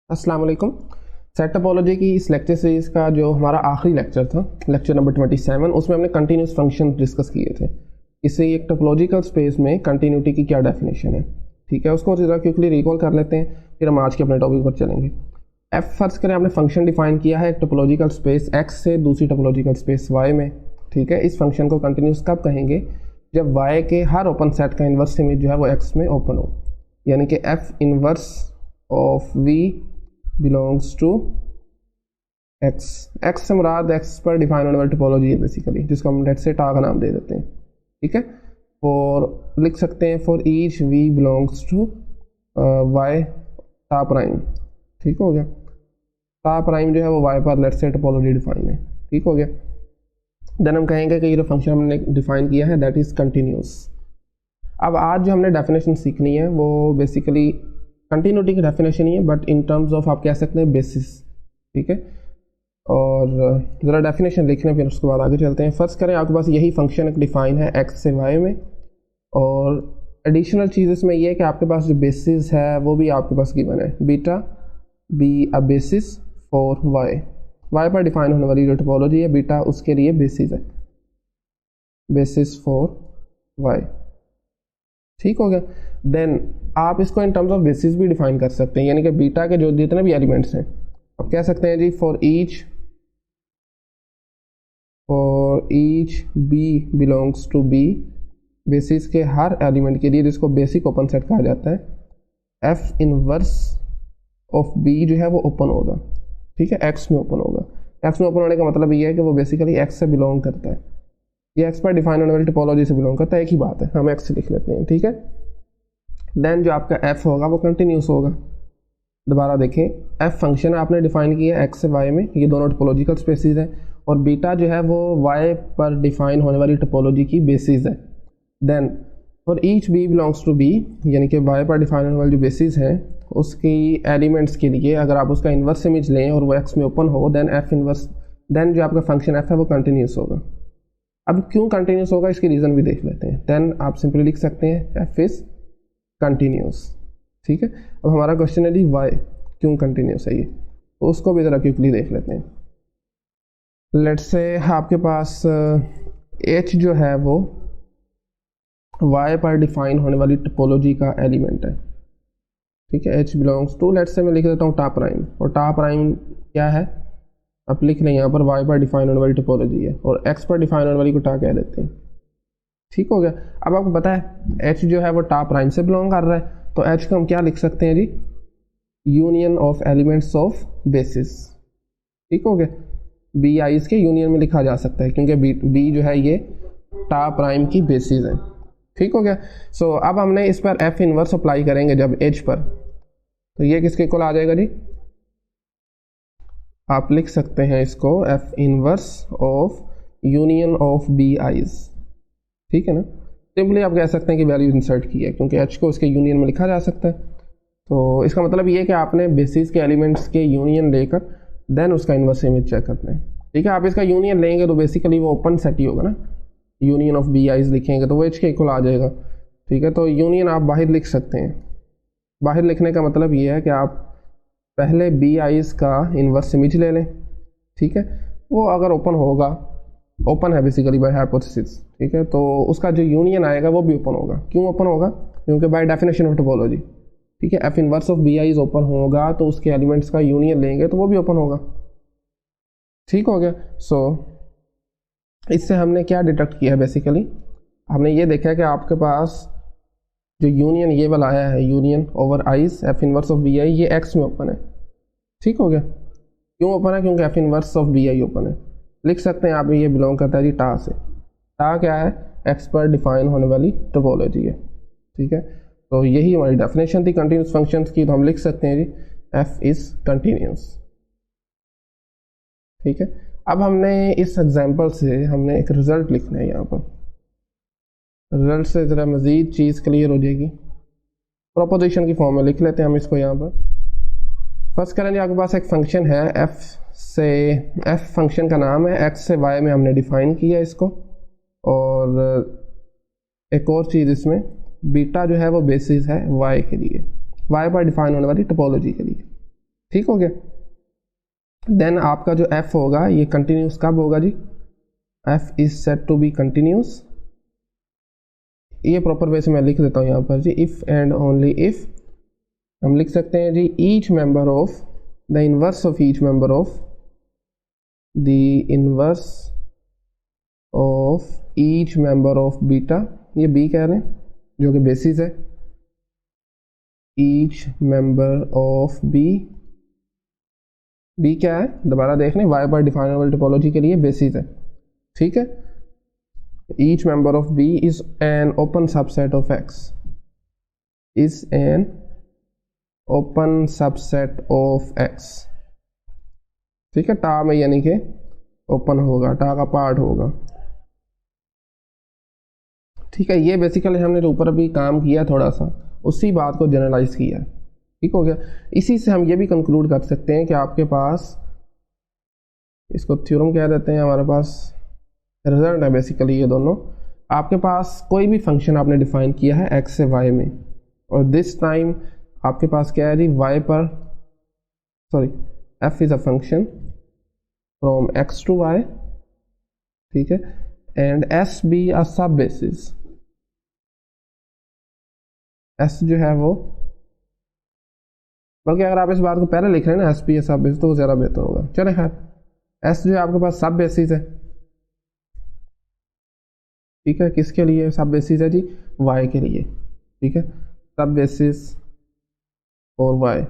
अस्सलाम वालेकुम। Set topology की इस लेक्चर सीरीज का जो हमारा आखिरी लेक्चर था, लेक्चर नंबर 27, उसमें हमने कंटिन्यूस फंक्शन डिस्कस किए थे। इससे एक टोपोलॉजिकल स्पेस में कंटिन्यूटी की क्या डेफिनेशन है, ठीक है, उसको ज़रा क्विकली रिकॉल कर लेते हैं, फिर हम आज के अपने टॉपिक पर चलेंगे। एफ फर्ज करें, आपने फंक्शन डिफाइन किया है एक टोपोलॉजिकल स्पेस एक्स से दूसरी टोपोलॉजिकल स्पेस वाई में, ठीक है। इस फंक्शन को कंटिन्यूस कब कहेंगे? जब वाई के हर ओपन सेट का इन्वर्स इमेज जो है वो एक्स में ओपन हो, यानी कि f inverse of V belongs to X. X से मुराद एक्स पर डिफाइन होने वाली टोपोलॉजी है बेसिकली, जिसको हम लेट्स से टा का नाम दे देते हैं, ठीक है। और लिख सकते हैं for each V belongs to Y tau prime, ठीक हो गया। टा प्राइम जो है वो वाई पर लेट्स से टोपोलॉजी डिफाइन है, ठीक हो गया। देन हम कहेंगे कि ये जो फंक्शन हमने डिफाइन किया है दैट इज़ कंटिन्यूस। अब आज जो हमने डेफिनेशन सीखनी है वो बेसिकली कंटिन्यूटी की डेफिनेशन ही है, बट इन टर्म्स ऑफ आप कह सकते हैं बेसिस, ठीक है। और ज़रा डेफिनेशन लिख लें, फिर उसके बाद आगे चलते हैं। फर्स्ट करें, आपके पास यही फंक्शन एक डिफाइन है एक्स से वाई में, और एडिशनल चीज़ इसमें यह है कि आपके पास जो बेसिस है वो भी आपके पास गिवन है, beta be a basis for Y. Y पर डिफाइन होने वाली जो टोपोलॉजी है बीटा उसके लिए बेसिस है, बेसिस फॉर वाई, ठीक हो गया। देन आप इसको इन टर्म्स ऑफ बेसिस भी डिफाइन कर सकते हैं, यानी कि बीटा के जो जितने भी एलिमेंट्स हैं आप कह सकते हैं जी for each B belongs to B, basis के हर एलिमेंट के लिए, जिसको बेसिक ओपन सेट कहा जाता है, एफ इनवर्स ऑफ बी जो है वो ओपन होगा, ठीक है, एक्स में ओपन होगा। एक्स में ओपन होने का मतलब ये है कि वो बेसिकली एक्स से बिलोंग करता है, ये एक्स पर डिफाइन होने वाली टोपोलॉजी से बिलोंग करता है, एक ही बात है, हम एक्स से लिख लेते हैं, ठीक है। देन जो आपका एफ होगा वो कंटिन्यूस होगा। दोबारा देखें, एफ फंक्शन आपने डिफाइन किया है एक्स से वाई में, ये दोनों टोपोलॉजिकल स्पेसिस है, और बीटा जो है वो वाई पर डिफाइन होने वाली टोपोलॉजी की बेसिस है। Then for each B belongs to B, यानी कि वाई पर डिफाइन होने वाली जो बेसिस है उसकी एलिमेंट्स के लिए अगर आप उसका इन्वर्स इमेज लें और वो एक्स में ओपन हो, देन एफ इन्वर्स, देन जो आपका फंक्शन एफ है वो कंटिन्यूस होगा। अब क्यों कंटिन्यूस होगा इसकी रीज़न भी देख लेते हैं। देन आप सिंपली लिख सकते हैं एफ इज़ कंटिन्यूस, ठीक है। अब हमारा क्वेश्चन है जी वाई क्यों कंटिन्यूस है ये, तो उसको भी ज़रा क्विकली देख लेते हैं। लेट्स से आपके पास एच जो है वो वाई पर डिफाइन होने वाली टोपोलॉजी का एलिमेंट है, ठीक है। H belongs to, let's say मैं लिख देता हूँ टा प्राइम, और टा प्राइम क्या है आप लिख लें यहाँ पर, वाई पर डिफाइन होने वाली टोपोलॉजी है, और एक्स पर डिफाइन होने वाली को टा कह देते हैं, ठीक हो गया। अब आपको पता है एच जो है वो टा प्राइम से बिलोंग कर रहा है, तो एच को हम क्या लिख सकते हैं जी, union of elements of basis, ठीक हो गया। बी आई इसके यूनियन में लिखा जा सकता है क्योंकि बी जो है ये टा प्राइम की बेसिस है, ठीक हो गया। सो अब हमने इस पर एफ इनवर्स अप्लाई करेंगे जब एच पर, तो ये किसके इक्वल आ जाएगा जी, आप लिख सकते हैं इसको f inverse of union of B i's, ठीक है ना। सिंपली आप कह सकते हैं कि वैल्यू इंसर्ट की है क्योंकि एच को उसके यूनियन में लिखा जा सकता है, तो इसका मतलब ये है कि आपने बेसिस के एलिमेंट्स के यूनियन लेकर देन उसका इन्वर्स इमेज चेक करना है, ठीक है। आप इसका यूनियन लेंगे तो बेसिकली वो ओपन सेट ही होगा ना, यूनियन ऑफ बी आईज लिखेंगे तो वो एच के इक्वल आ जाएगा, ठीक है। तो यूनियन आप बाहर लिख सकते हैं, बाहर लिखने का मतलब ये है कि आप पहले बी आईज का इन्वर्स इमेज ले लें, ठीक है। वो अगर ओपन होगा, ओपन है बेसिकली बाय हाइपोथेसिस, ठीक है, तो उसका जो यूनियन आएगा वो भी ओपन होगा। क्यों ओपन होगा? क्योंकि बाय डेफिनेशन ऑफ टोपोलॉजी, ठीक है, f inverse of B i is open होगा तो उसके एलिमेंट्स का यूनियन लेंगे तो वो भी ओपन होगा, ठीक हो गया। सो इससे हमने क्या डिटेक्ट किया है, बेसिकली हमने ये देखा कि आपके पास जो यूनियन ये वाला आया है, union over i's f inverse of B i, ये एक्स में ओपन है, ठीक हो गया। क्यों ओपन है? क्योंकि f inverse of B i open है। लिख सकते हैं आप ये बिलोंग करता है जी टा से, टा क्या है, एक्स पर डिफाइन होने वाली टोपोलॉजी है, ठीक है। तो यही हमारी डेफिनेशन थी कंटिन्यूस फंक्शंस की, तो हम लिख सकते हैं जी एफ इज कंटिन्यूस, ठीक है। अब हमने इस एग्जांपल से हमने एक रिजल्ट लिखना है, यहाँ पर रिजल्ट से ज़रा मज़ीद चीज़ क्लियर हो जाएगी। प्रोपोजिशन की फॉर्म में लिख लेते हैं हम इसको यहाँ पर। फर्स्ट करेंगे, आपके पास एक फंक्शन है एफ से, एफ फंक्शन का नाम है, एक्स से वाई में हमने डिफाइन किया इसको, और एक और चीज़ इसमें बीटा जो है वो बेसिस है वाई के लिए, वाई पर डिफाइन होने वाली टोपोलॉजी के लिए, ठीक हो गया। देन आपका जो f होगा ये कंटिन्यूस कब होगा जी, f is set to be continuous. ये प्रॉपर वे से मैं लिख देता हूँ यहाँ पर जी, इफ़ एंड ओनली इफ़ हम लिख सकते हैं जी each member of the inverse of each member of the inverse of each member of beta, ये बी कह रहे हैं जो कि बेसिस है, each member of B, B क्या है दोबारा देख लें, वाई पर डिफाइनेबल टोपोलॉजी के लिए बेसिस है, ठीक है। Each member of B is an open subset of X, is an open subset of X, ठीक है। टा में यानी कि ओपन होगा, टा का पार्ट होगा, ठीक है। ये बेसिकली हमने जो ऊपर अभी काम किया थोड़ा सा उसी बात को जनरलाइज किया, ठीक हो गया। इसी से हम ये भी कंक्लूड कर सकते हैं कि आपके पास, इसको थ्योरम कह देते हैं, हमारे पास रिजल्ट है बेसिकली ये दोनों। आपके पास कोई भी फंक्शन आपने डिफाइन किया है एक्स से वाई में, और दिस टाइम आपके पास क्या है जी, वाई पर sorry f is a function from X to Y, ठीक है, एंड एस बी अ सब बेसिस, एस जो है वो, बल्कि अगर आप इस बात को पहले लिख रहे हैं ना एस बी ए सब बेसिस तो वो ज़्यादा बेहतर होगा। चले खैर, एस जो है आपके पास सब बेसिस है, ठीक है। किसके लिए सब बेसिस है जी, वाई के लिए, ठीक है, सब बेसिस और वाई,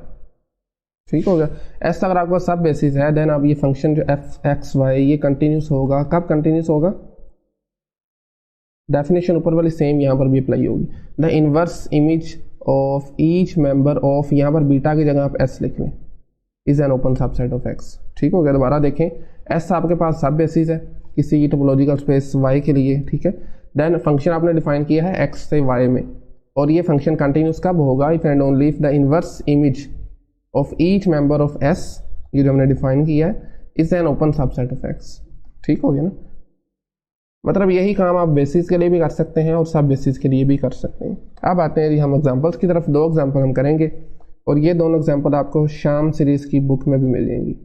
ठीक हो गया। एस अगर आपके पास सब बेसिस है देन अब ये फंक्शन जो एफ एक्स वाई ये कंटिन्यूस होगा। कब कंटिन्यूस होगा, डेफिनेशन ऊपर वाली सेम यहाँ पर भी अप्लाई होगी। The inverse image of each member of, यहाँ पर बीटा की जगह आप एस लिख लें, is an open subset of X, ठीक हो गया। दोबारा देखें, एस आपके पास सब बेसिस है किसी टोपोलॉजिकल स्पेस वाई के लिए, ठीक है। देन फंक्शन आपने डिफाइन किया है एक्स से वाई में, और ये फंक्शन कंटिन्यूस कब होगा, if and only if the inverse image of each member of S, ये जो हमने डिफाइन किया है, is an open subset of X, ठीक हो गया ना। मतलब यही काम आप बेसिस के लिए भी कर सकते हैं और सब बेसिस के लिए भी कर सकते हैं। अब आते हैं जी हम एग्जांपल्स की तरफ। दो एग्जांपल हम करेंगे और ये दोनों एग्जांपल आपको शाम सीरीज़ की बुक में भी मिल जाएंगी,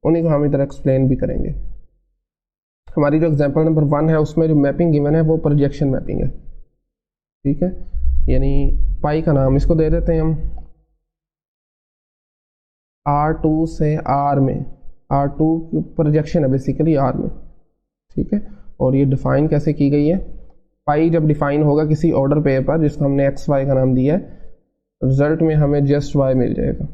उन्हीं को हम इधर एक्सप्लेन भी करेंगे। हमारी जो एग्जांपल नंबर 1 है उसमें जो मैपिंग गिवन है वो प्रोजेक्शन मैपिंग है, ठीक है, यानी पाई का नाम इसको दे देते हैं हम R2 से R में, R2 प्रोजेक्शन है बेसिकली R में, ठीक है। और ये डिफाइन कैसे की गई है, पाई जब डिफाइन होगा किसी ऑर्डर पेयर पर जिसको हमने एक्स वाई का नाम दिया है, रिजल्ट में हमें जस्ट वाई मिल जाएगा,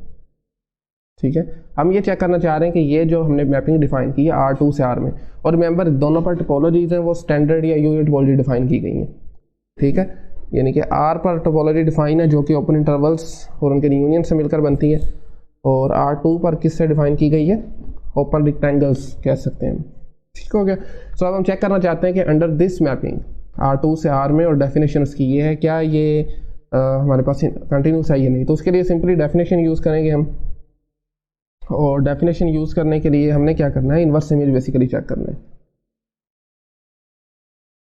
ठीक है। हम ये चेक करना चाह रहे हैं कि ये जो हमने मैपिंग डिफाइन की है R2 से R में, और रिमेंबर दोनों पर टोपोलॉजीज हैं वो स्टैंडर्ड या यूनिट टोपोलॉजी डिफाइन की गई हैं, ठीक है। यानी कि R पर टोपोलॉजी डिफाइन है जो कि ओपन इंटरवल्स और उनके यूनियन से मिलकर बनती है, और R2 पर किससे डिफाइन की गई है, ओपन रिक्टेंगल्स कह सकते हैं, ठीक हो गया। सो अब हम चेक करना चाहते हैं कि अंडर दिस मैपिंग R2 से R में, और डेफिनेशन उसकी ये है, क्या ये हमारे पास कंटिन्यूस है या नहीं। तो उसके लिए सिंपली डेफिनेशन यूज़ करेंगे हम, और डेफिनेशन यूज़ करने के लिए हमने क्या करना है, इन्वर्स इमेज बेसिकली चेक करना है,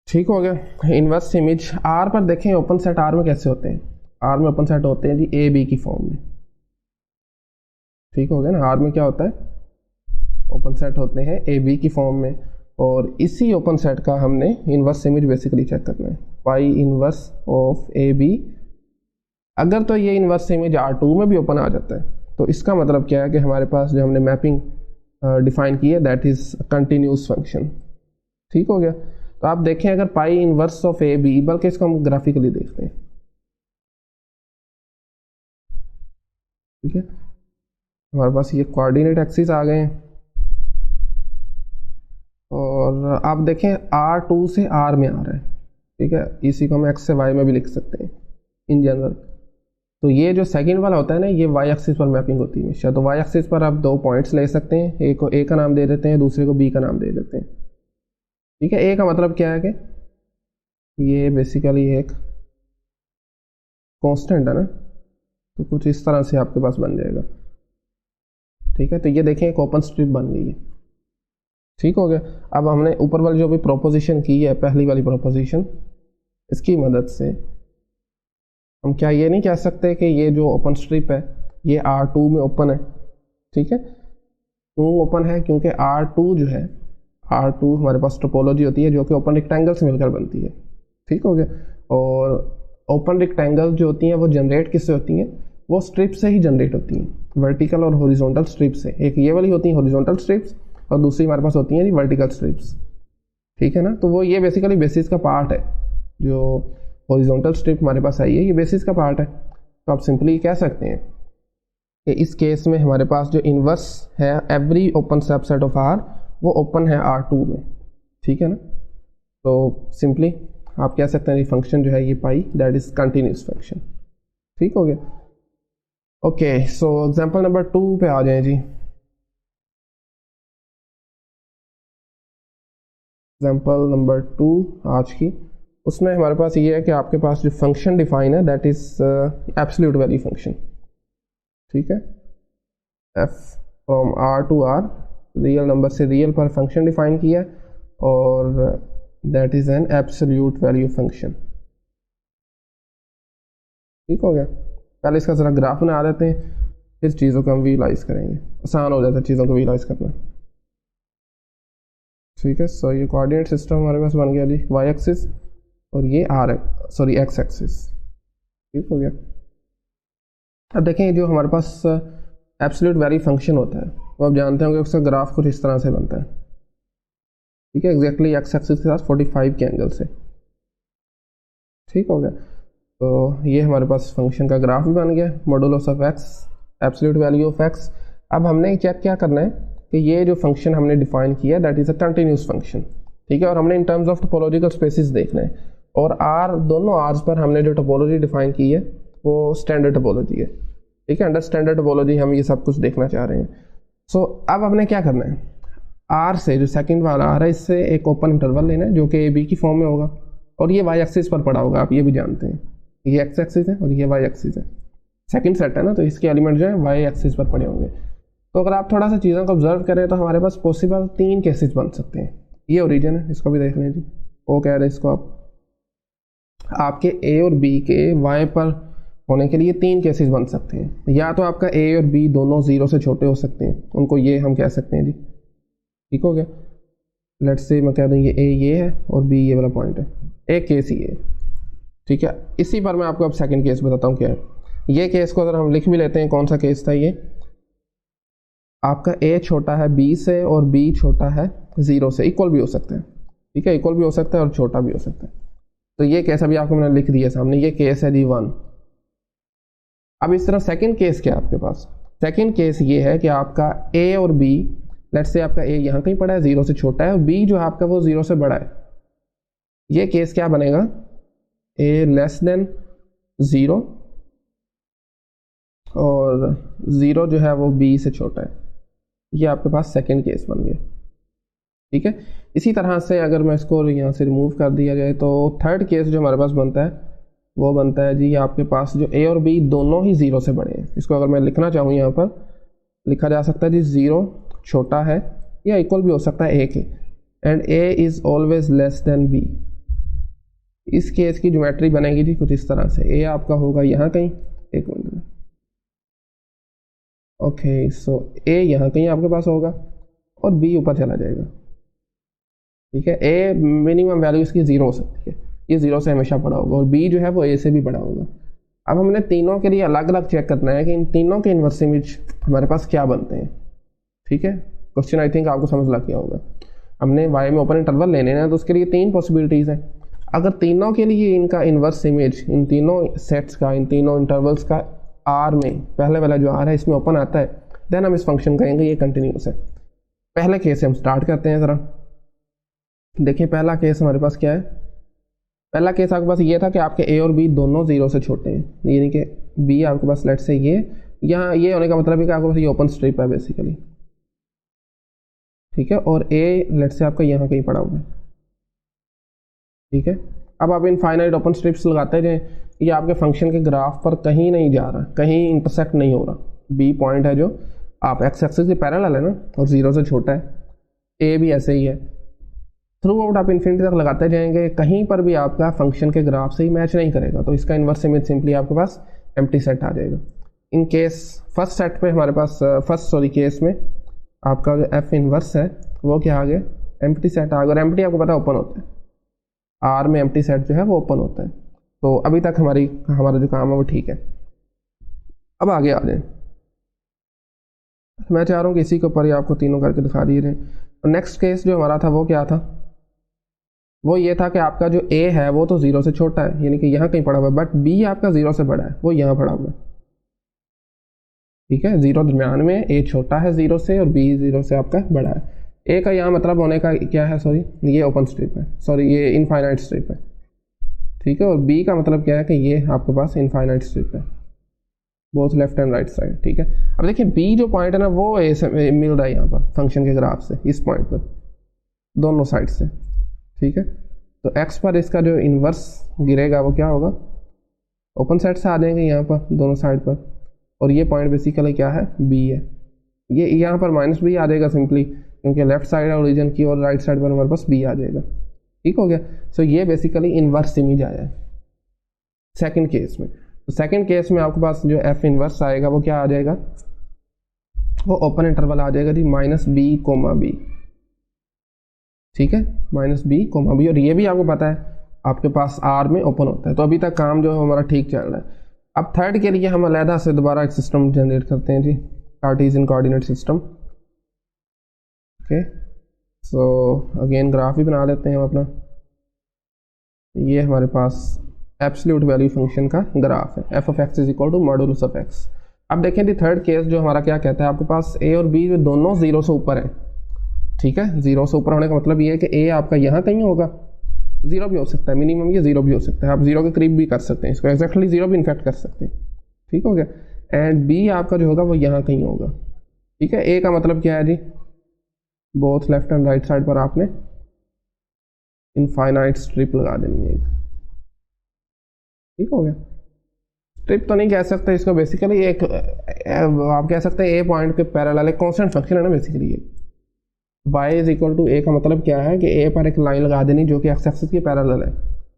ठीक हो गया। इन्वर्स इमेज R पर देखें, ओपन सेट R में कैसे होते हैं, R में ओपन सेट होते हैं जी ए बी की फॉर्म में, ठीक हो गया ना। R में क्या होता है, ओपन सेट होते हैं ए बी की फॉर्म में, और इसी ओपन सेट का हमने इन्वर्स इमेज बेसिकली चेक करना है, पाई इन्वर्स ऑफ ए बी। अगर तो ये इन्वर्स इमेज R2 में भी ओपन आ जाता है तो इसका मतलब क्या है कि हमारे पास जो हमने मैपिंग डिफाइन की है दैट इज़ कंटिन्यूस फंक्शन, ठीक हो गया। तो आप देखें अगर पाई इन्वर्स ऑफ ए बी, बल्कि इसको हम ग्राफिकली देखते हैं, ठीक है, हमारे पास ये कोऑर्डिनेट एक्सिस आ गए हैं, और आप देखें R2 से R में आ रहा है, ठीक है, इसी को हम एक्स से वाई में भी लिख सकते हैं इन जनरल। तो ये जो सेकंड वाला होता है ना, ये वाई एक्सिस पर मैपिंग होती है हमेशा। तो वाई एक्सिस पर आप दो पॉइंट्स ले सकते हैं, एक को ए का नाम दे देते हैं, दूसरे को बी का नाम दे देते हैं, ठीक है। ए का मतलब क्या है कि ये बेसिकली एक कांस्टेंट है ना, तो कुछ इस तरह से आपके पास बन जाएगा, ठीक है। तो ये देखें एक ओपन स्ट्रिप बन गई है, ठीक हो गया। अब हमने ऊपर वाली जो भी प्रोपोजिशन की है, पहली वाली प्रोपोजिशन, इसकी मदद से हम क्या ये नहीं कह सकते कि ये जो ओपन स्ट्रिप है ये R2 में ओपन है, ठीक है, क्यों ओपन है? क्योंकि R2 जो है, R2 हमारे पास टोपोलॉजी होती है जो कि ओपन रेक्टेंगल से मिलकर बनती है। ठीक हो गया। और ओपन रेक्टेंगल जो होती हैं वो जनरेट किससे होती हैं? वो स्ट्रिप से ही जनरेट होती हैं, वर्टिकल और हॉरिजॉन्टल स्ट्रिप से। एक ये वाली होती हैं हॉरिजॉन्टल स्ट्रिप्स और दूसरी हमारे पास होती हैं जी वर्टिकल स्ट्रिप्स। ठीक है ना, तो वो ये बेसिकली बेसिस का पार्ट है। जो हॉरिजॉन्टल स्ट्रिप हमारे पास आई है ये बेसिस का पार्ट है। तो आप सिंपली कह सकते हैं कि इस केस में हमारे पास जो इन्वर्स है every open subset of R वो ओपन है R2 में। ठीक है ना, तो सिंपली आप कह सकते हैं ये फंक्शन जो है ये पाई दैट इज कंटिन्यूस फंक्शन। ठीक हो गया। ओके, सो एग्जांपल नंबर 2 पे आ जाएं जी। एग्जांपल नंबर 2 आज की, उसमें हमारे पास ये है कि आपके पास जो फंक्शन डिफाइन है that is absolute value function. ठीक है, f from R to R, real number से रियल पर फंक्शन डिफाइन किया और that is an absolute value function. ठीक हो गया। पहले इसका ज़रा ग्राफ बना देते हैं, फिर चीज़ों को हम विजुलाइज करेंगे, आसान हो जाता है चीज़ों को विजुलाइज करना। ठीक है, सो ये कोऑर्डिनेट सिस्टम हमारे पास बन गया जी, वाई एक्सिस और ये एक्स एक्सिस। ठीक हो गया। अब देखें जो हमारे पास एब्सोल्यूट वैल्यू फंक्शन होता है वो आप जानते होंगे उसका ग्राफ कुछ इस तरह से बनता है। ठीक है, एग्जैक्टली एक्स एक्सिस के साथ 45 के एंगल से। ठीक हो गया। तो ये हमारे पास फंक्शन का ग्राफ भी बन गया, modulus of x, absolute value of X. अब हमने चेक क्या करना है कि ये जो फंक्शन हमने डिफाइन किया that is a continuous function. ठीक है, और हमने in terms of topological spaces देखना है और आर दोनों आर्स पर हमने जो टोपोलॉजी डिफाइन की है वो स्टैंडर्ड टोपोलॉजी है। ठीक है, अंडर स्टैंडर्ड टोपोलॉजी हम ये सब कुछ देखना चाह रहे हैं। सो अब हमने क्या करना है, आर से जो सेकंड वाला आर है इससे एक ओपन इंटरवल लेना है जो कि ए बी की फॉर्म में होगा और ये वाई एक्सिस पर पड़ा होगा। आप ये भी जानते हैं ये एक्स एक्सिस है और ये वाई एक्सिस है, सेकंड सेट है ना, तो इसके एलिमेंट जो है वाई एक्सिस पर पड़े होंगे। तो अगर आप थोड़ा सा चीज़ों को ऑब्जर्व करें तो हमारे पास पॉसिबल 3 केसेस बन सकते हैं। ये ओरिजिन है, इसको भी देख लें जी, वो कह रहे हैं इसको आपके ए और बी के वाई पर होने के लिए 3 केसेस बन सकते हैं। या तो आपका ए और बी दोनों 0 से छोटे हो सकते हैं, उनको ये हम कह सकते हैं जी। ठीक हो गया, लेट्स से मैं कह दूँ ये ए ये है और बी ये वाला पॉइंट है, एक केस ही है। ठीक है, इसी पर मैं आपको अब सेकंड केस बताता हूँ क्या है। ये केस को अगर हम लिख भी लेते हैं, कौन सा केस था ये, आपका ए छोटा है बी से और बी छोटा है 0 से, इक्वल भी हो सकते हैं। ठीक है, इक्वल भी हो सकता है और छोटा भी हो सकता है। तो ये केस अभी आपको मैंने लिख दिया सामने, ये केस है जी 1। अब इस तरह सेकंड केस क्या है आपके पास, सेकंड केस ये है कि आपका ए और बी, लेट्स से आपका ए यहाँ कहीं पड़ा है 0 से छोटा है और बी जो है आपका वो 0 से बड़ा है। ये केस क्या बनेगा, ए लेस देन 0 और 0 जो है वो बी से छोटा है। ये आपके पास सेकंड केस बन गया। ठीक है, इसी तरह से अगर मैं इसको यहाँ से रिमूव कर दिया जाए तो थर्ड केस जो हमारे पास बनता है वो बनता है जी आपके पास जो ए और बी दोनों ही 0 से बड़े हैं। इसको अगर मैं लिखना चाहूँ यहाँ पर लिखा जा सकता है जी 0 छोटा है या इक्वल भी हो सकता है ए के, and A is always less than B. इस केस की ज्योमेट्री बनेगी जी कुछ इस तरह से, ए आपका होगा यहाँ कहीं, एक मिनट में, ओके, सो ए यहाँ कहीं आपके पास होगा और बी ऊपर चला जाएगा। ठीक है, ए मिनिमम वैल्यू इसकी 0 हो सकती है, ये 0 से हमेशा बड़ा होगा और बी जो है वो ए से भी बड़ा होगा। अब हमने तीनों के लिए अलग अलग चेक करना है कि इन तीनों के इन्वर्स इमेज हमारे पास क्या बनते हैं। ठीक है, क्वेश्चन आई थिंक आपको समझ लग गया होगा। हमने वाई में ओपन इंटरवल लेने हैं तो उसके लिए 3 पॉसिबिलिटीज़ हैं। अगर तीनों के लिए इनका इन्वर्स इमेज इन तीनों सेट्स का, इन तीनों इंटरवल्स का आर में पहले वाला जो आर है इसमें ओपन आता है, देन हम इस फंक्शन कहेंगे ये कंटिन्यूस है। पहले केस से हम स्टार्ट करते हैं ज़रा, देखिए पहला केस हमारे पास क्या है। पहला केस आपके पास ये था कि आपके ए और बी दोनों 0 से छोटे हैं, यानी कि बी आपके पास लेट से ये यहाँ ये होने का मतलब है कि आपके पास ये ओपन स्ट्रिप है बेसिकली। ठीक है, और ए लेट से आपका यहाँ कहीं पड़ा हुआ है। ठीक है, अब आप इनफाइनाइट ओपन स्ट्रिप्स लगाते जाएं, ये आपके फंक्शन के ग्राफ पर कहीं नहीं जा रहा, कहीं इंटरसेक्ट नहीं हो रहा। बी पॉइंट है जो आप एक्स एक्सिस के पैरेलल है ना और 0 से छोटा है, ए भी ऐसे ही है। थ्रू आउट आप इन्फिनिटी तक लगाते जाएंगे, कहीं पर भी आपका फंक्शन के ग्राफ से ही मैच नहीं करेगा, तो इसका इन्वर्स इमेज सिंपली आपके पास एम्प्टी सेट आ जाएगा। इन केस फर्स्ट सेट पे हमारे पास केस में आपका जो एफ इनवर्स है वो क्या आ गया, एम्प्टी सेट आ गया। और एम्प्टी आपको पता है ओपन होता है, आर में एम्प्टी सेट जो है वो ओपन होता है। तो अभी तक हमारा जो काम है वो ठीक है। अब आगे आ जाए, मैं चाह रहा हूँ कि इसी के ऊपर ही आपको तीनों करके दिखा दिए जाए। और नेक्स्ट केस जो हमारा था वो क्या था, वो ये था कि आपका जो ए है वो तो 0 से छोटा है, यानी कि यहाँ कहीं पड़ा हुआ है, बट बी आपका 0 से बड़ा है, वो यहाँ पड़ा हुआ है। ठीक है, 0 दरम्यान में, ए छोटा है 0 से और बी 0 से आपका बड़ा है। ए का यहाँ मतलब होने का क्या है, सॉरी ये ओपन स्ट्रिप है, सॉरी ये इनफाइनाइट स्ट्रिप है। ठीक है, और बी का मतलब क्या है कि ये आपके पास इनफाइनाइट स्ट्रिप है, both left and right side. ठीक है, अब देखिए बी जो पॉइंट है ना वो ए से मिल रहा है यहाँ पर फंक्शन के ग्राफ से, इस पॉइंट पर दोनों साइड से। ठीक है, तो एक्स पर इसका जो इन्वर्स गिरेगा वो क्या होगा, ओपन साइड से आ जाएंगे यहाँ पर दोनों साइड पर। और ये पॉइंट बेसिकली क्या है, बी है। ये यहाँ पर माइनस बी आ जाएगा सिंपली, क्योंकि लेफ्ट साइड है ओरिजिन की और राइट साइड पर हमारे पास बी आ जाएगा। ठीक हो गया। सो ये बेसिकली इन्वर्स इमेज आया है सेकंड केस में। तो सेकंड केस में आपके पास जो एफ इन्वर्स आएगा वो क्या आ जाएगा, वो ओपन इंटरवल आ जाएगा जी माइनस बी कोमा बी। ठीक है, माइनस बी कोमा बी। और ये भी आपको पता है आपके पास आर में ओपन होता है। तो अभी तक काम जो है हमारा ठीक चल रहा है। अब थर्ड के लिए हम अलहदा से दोबारा एक सिस्टम जनरेट करते हैं जी, Cartesian coordinate system. Okay, so again graph भी बना लेते हैं हम अपना। ये हमारे पास एब्सोल्यूट वैल्यू फंक्शन का ग्राफ है, F of X is equal to modulus of X. अब देखें जी थर्ड केस जो हमारा क्या कहता है, आपके पास ए और बी जो दोनों 0 से ऊपर है। ठीक है, 0 से ऊपर होने का मतलब ये है कि ए आपका यहाँ कहीं होगा, 0 भी हो सकता है, मिनिमम ये 0 भी हो सकता है, आप 0 के करीब भी कर सकते हैं इसको, एक्जैक्टली 0 भी इन्फेक्ट कर सकते हैं। ठीक हो गया, एंड बी आपका जो होगा वो यहाँ कहीं होगा। ठीक है, ए का मतलब क्या है जी, both left and right side पर आपने इनफाइनाइट स्ट्रिप लगा देनी है। ठीक हो गया, स्ट्रिप तो नहीं कह सकते इसको, बेसिकली एक आप कह सकते हैं ए पॉइंट के पैरेलल एक कांस्टेंट फंक्शन है ना बेसिकली ये। y इज इक्वल टू ए का मतलब क्या है कि ए पर एक लाइन लगा देनी जो कि एक्स एक्सिस की पैरेलल है।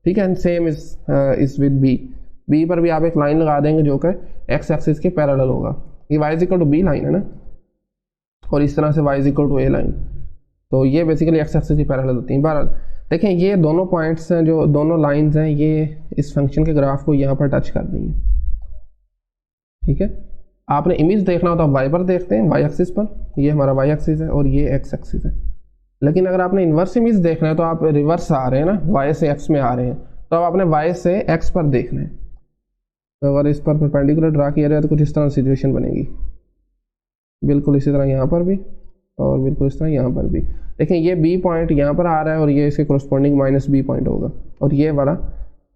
ठीक है, and same is with B पर भी आप एक लाइन लगा देंगे जो कि एक्स एक्सिस के पैरेलल होगा। ये y is equal to B line है ना, और इस तरह से y is equal to A line. तो ये बेसिकली एक्स एक्सिस की पैरेलल होती हैं। बहरहाल देखें ये दोनों पॉइंट्स हैं, जो दोनों लाइंस हैं, ये इस फंक्शन के ग्राफ को यहाँ पर टच कर दी हैं। ठीक है, आपने इमेज देखना हो तो आप वाई पर देखते हैं, वाई एक्सिस पर, ये हमारा वाई एक्सिस है और ये एक्स एक्सिस है। लेकिन अगर आपने इन्वर्स इमेज देखना है तो आप रिवर्स आ रहे हैं ना, वाई से एक्स में आ रहे हैं, तो अब आपने वाई से एक्स पर देखना है। तो अगर इस पर परपेंडिकुलर ड्रा किया जाए तो कुछ इस तरह सिचुएशन बनेगी, बिल्कुल इसी तरह यहाँ पर भी और बिल्कुल इस तरह यहाँ पर भी। लेकिन ये बी पॉइंट यहाँ पर आ रहा है और ये इसके कोरस्पॉन्डिंग माइनस बी पॉइंट होगा, और ये वाला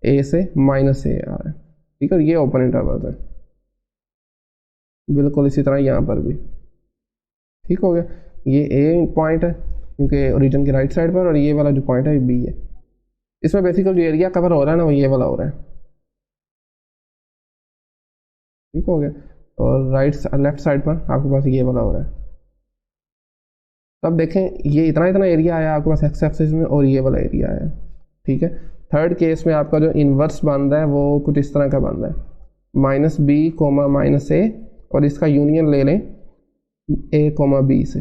ए से माइनस ए आ रहा है। ठीक है, ये ओपन इंटरवल है, बिल्कुल इसी तरह यहाँ पर भी। ठीक हो गया, ये ए पॉइंट है क्योंकि ओरिजिन की राइट साइड पर, और ये वाला जो पॉइंट है बी है। इसमें बेसिकली जो एरिया कवर हो रहा है ना वो ये वाला हो रहा है। ठीक हो गया, और लेफ्ट साइड पर आपके पास ये वाला हो रहा है। तब देखें ये इतना एरिया आया आपके पास एक्स एक्सिस में, और ये वाला एरिया आया। ठीक है, थर्ड केस में आपका जो इन्वर्स बन रहा है वो कुछ इस तरह का बन रहा है, माइनस बी कोमा माइनस ए, और इसका यूनियन ले लें ए कोमा बी से।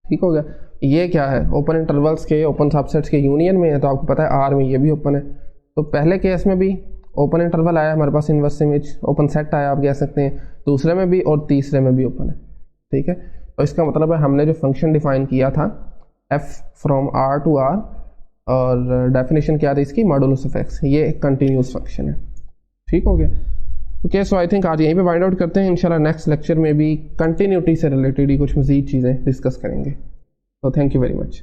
ठीक हो गया, ये क्या है, ओपन इंटरवल्स के ओपन सबसेट्स के यूनियन में है, तो आपको पता है आर में ये भी ओपन है। तो पहले केस में भी ओपन इंटरवल आया हमारे पास, इन्वर्स इमेज ओपन सेट आया आप कह सकते हैं, दूसरे में भी और तीसरे में भी ओपन है। ठीक है, तो इसका मतलब है हमने जो फंक्शन डिफाइन किया था f from R to R, और डेफिनेशन क्या थी इसकी, मॉडुलस ऑफ एक्स, ये एक कंटिन्यूस फंक्शन है। ठीक हो गया, ओके। सो आई थिंक आज यहीं पे फाइंड आउट करते हैं। इंशाल्लाह नेक्स्ट लेक्चर में भी कंटिन्यूटी से रिलेटेड ही कुछ मज़ीद चीज़ें डिस्कस करेंगे। तो थैंक यू वेरी मच।